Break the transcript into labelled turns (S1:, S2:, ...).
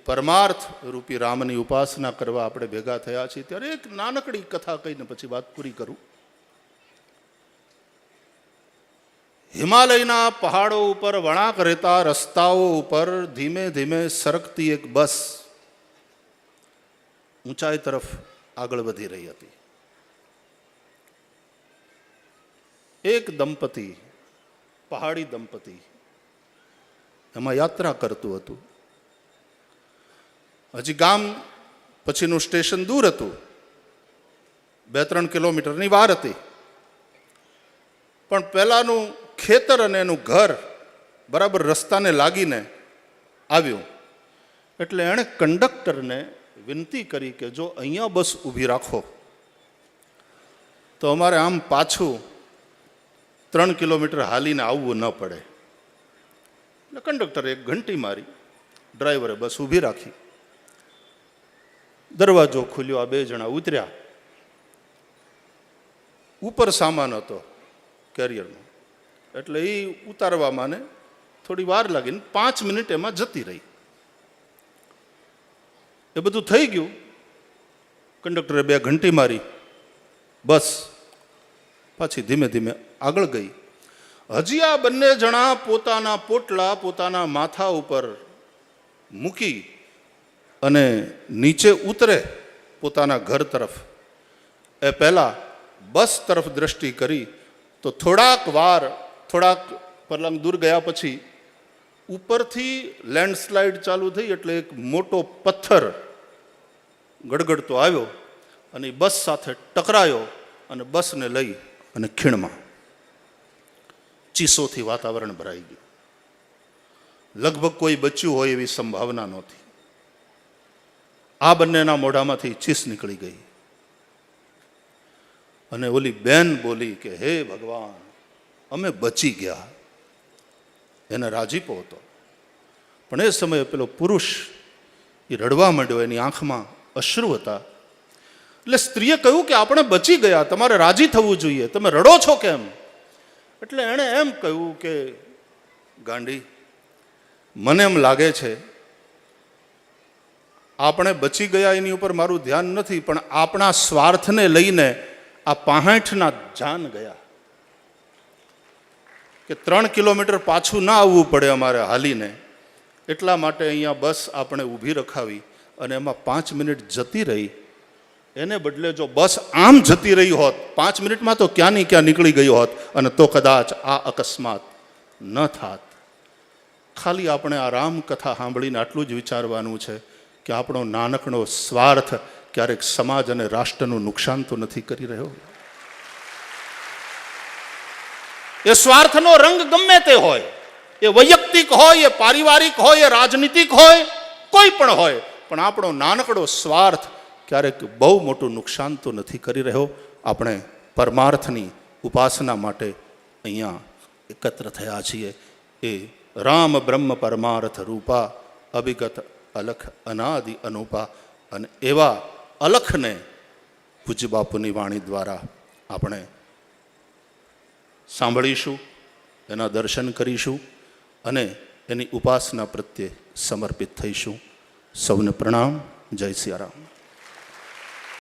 S1: પરમાર્થ રૂપી રામની ઉપાસના કરવા આપણે ભેગા થયા છીએ, ત્યારે એક નાનકડી કથા કહીને પછી વાત પૂરી કરું. હિમાલયના પહાડો ઉપર વળાંક રહેતા રસ્તાઓ ઉપર ધીમે ધીમે સરકતી એક બસ ઊંચાઈ તરફ આગળ વધી રહી હતી. એક દંપતી, પહાડી દંપતી, એમાં યાત્રા કરતું હતું. હજી ગામ પછીનું સ્ટેશન દૂર હતું, 2-3 કિલોમીટરની વાર હતી. પણ પહેલાનું ખેતર અને એનું ઘર બરાબર રસ્તાને લાગીને આવ્યું. એટલે એણે કંડક્ટરને વિનંતી કરી કે જો અહીંયા બસ ઊભી રાખો તો અમારે આમ પાછું 3 કિલોમીટર હાલીને આવવું ન પડે. એટલે કંડક્ટરે એક ઘંટી મારી, ડ્રાઈવરે બસ ઊભી રાખી. દરવાજો ખુલ્યો, આ 2 જણા ઉતર્યા. ઉપર સામાન હતો કેરિયરનો, એટલે એ ઉતારવામાં ને થોડી વાર લાગીને 5 મિનિટ એમાં જતી રહી. એ બધું થઈ ગયું. કંડક્ટરે 2 ઘંટી મારી, બસ પાછી ધીમે ધીમે આગળ ગઈ. હજી આ બંને જણા પોતાના પોટલા પોતાના માથા ઉપર મૂકી અને નીચે ઉતરે પોતાના ઘર તરફ, એ પહેલાં બસ તરફ દ્રષ્ટિ કરી તો થોડાક પર્લાંગ દૂર ગયા પછી ઉપરથી લેન્ડસ્લાઇડ ચાલુ થઈ. એટલે એક મોટો પથ્થર ગડગડતો આવ્યો અને બસ સાથે ટકરાયો અને બસને લઈ અને ખીણમાં. ચીસોથી વાતાવરણ ભરાઈ ગયું. લગભગ કોઈ બચ્યું હોય એવી સંભાવના નહોતી. આ બંનેના મોઢામાંથી ચીસ નીકળી ગઈ અને ઓલી બેન બોલી કે હે ભગવાન, અમે બચી ગયા. એને રાજીપો હતો. પણ એ સમયે પેલો પુરુષ એ રડવા માંડ્યો, એની આંખમાં અશ્રુ હતા. એટલે સ્ત્રીએ કહ્યું કે આપણે બચી ગયા, તમારે રાજી થવું જોઈએ, તમે રડો છો કેમ? એટલે એણે એમ કહ્યું કે ગાંડી, મને એમ લાગે છે આપણે બચી ગયા એની ઉપર મારું ધ્યાન નથી, પણ આપણા સ્વાર્થને લઈને આ 65ના જાન ગયા. કે 3 કિલોમીટર પાછું ના આવવું પડે અમારે હાલીને, એટલા માટે અહીંયા બસ આપણે ઊભી રખાવી અને એમાં 5 મિનિટ જતી રહી. એને બદલે જો બસ આમ જતી રહી હોત 5 મિનિટમાં તો ક્યાંની ક્યાં નીકળી ગઈ હોત અને તો કદાચ આ અકસ્માત ન થાત. ખાલી આપણે આ રામકથા સાંભળીને આટલું જ વિચારવાનું છે કે આપણો નાનકડો સ્વાર્થ ક્યારેક સમાજ અને રાષ્ટ્રનું નુકસાન તો નથી કરી રહ્યો. એ સ્વાર્થનો રંગ ગમે તે હોય, એ વૈયક્તિક હોય, એ પારિવારિક હોય, એ રાજનીતિક હોય, કોઈ પણ હોય, પણ આપણો નાનકડો સ્વાર્થ ક્યારેક બહુ મોટું નુકસાન તો નથી કરી રહ્યો. આપણે પરમાર્થની ઉપાસના માટે અહીંયા એકત્ર થયા છીએ. એ રામ બ્રહ્મ પરમાર્થ રૂપા અભિગત અલખ અનાદિ અનુપા. અને એવા અલખને પૂજ્ય બાપુની વાણી દ્વારા આપણે સાંભળીશું, એના દર્શન કરીશું અને એની ઉપાસના પ્રત્યે સમર્પિત થઈશું. સૌને પ્રણામ. જય સિયારામ.